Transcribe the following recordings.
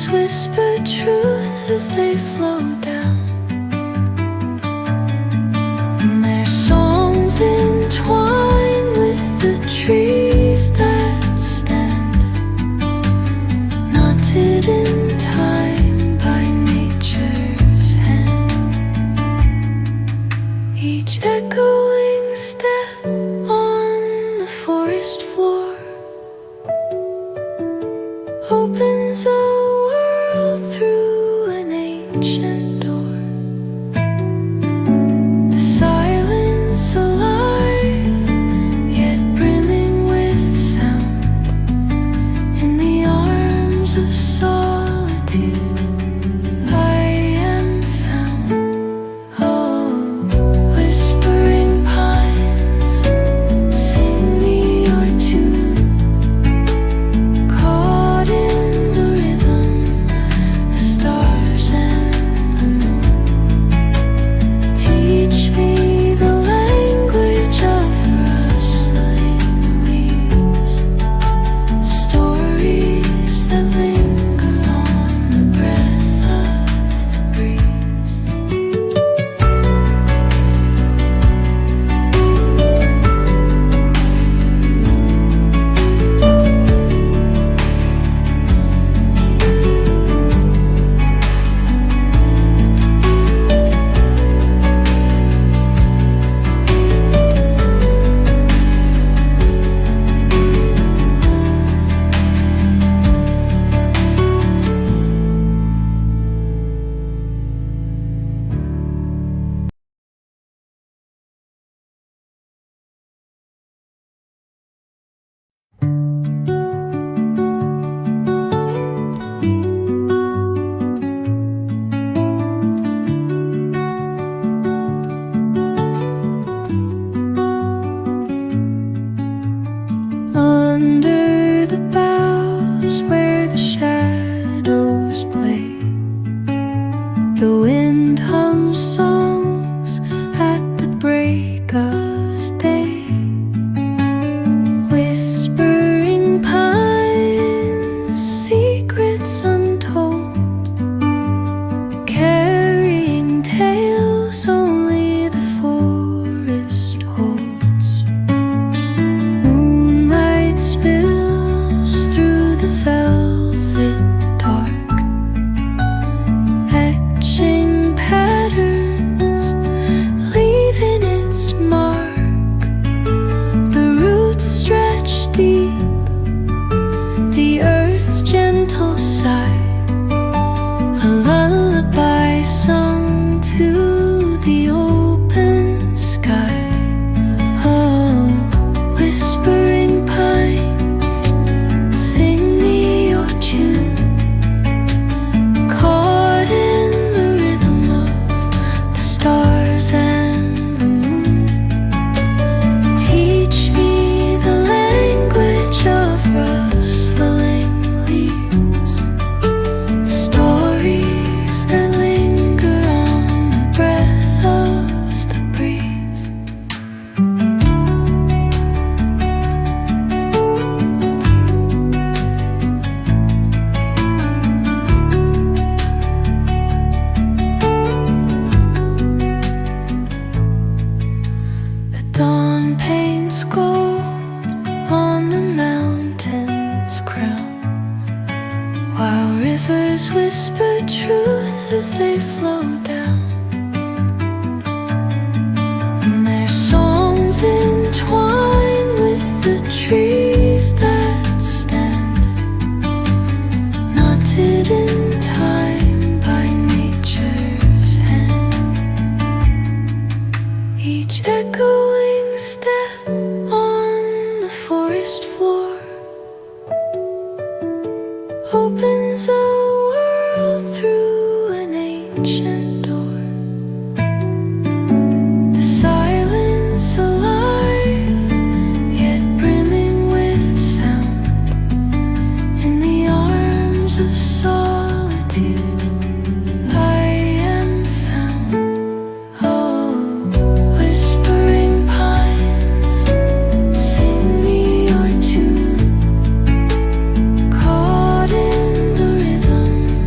rivers whisper truth as they flow down, and their songs entwine with the trees that stand, knotted in time by nature's hand. Each echoing step on the forest floor opens a world through an ancient door. The silence alive, yet brimming with sound, in the arms of solitude I am found. Oh, whispering pines, sing me your tune, caught in the rhythm, the stars and the moon. Teach me the language of rustling leaves, stories that linger on the breath of the breeze. Under the boughs where the shadows play, the wind hums songs at the break of day. Whispering pines, secrets untold, carrying tales only the forest holds. Moonlight spills through the velvet dark, etching patterns, leaving its mark. The roots stretch deep, the earth's gentle sigh, a lullaby sung to the open sky. Oh, whispering pines, sing me your tune, caught in the rhythm of the stars and the moon. Teach me the language of rustling leaves, stories that linger on the breath of the breeze. The dawn paints gold on the mountain's crown, while rivers whisper truth as they flow down, and their songs entwine with the trees that stand, knotted in time by nature's hand. Each echoing step on the forest floor opens a world through an ancient door. The silence alive, yet brimming with sound, in the arms of solitude I am found. Oh, whispering pines, sing me your tune, caught in the rhythm,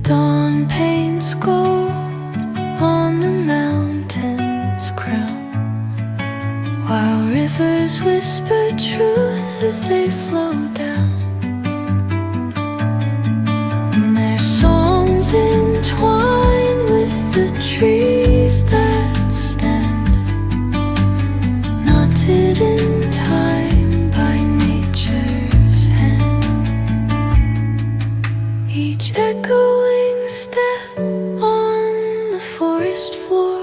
Dawn paints gold on the mountain's crown, while rivers whisper truth as they flow down. And their songs entwine with the trees that stand, knotted in time by nature's hand. Each echoing step on the forest floor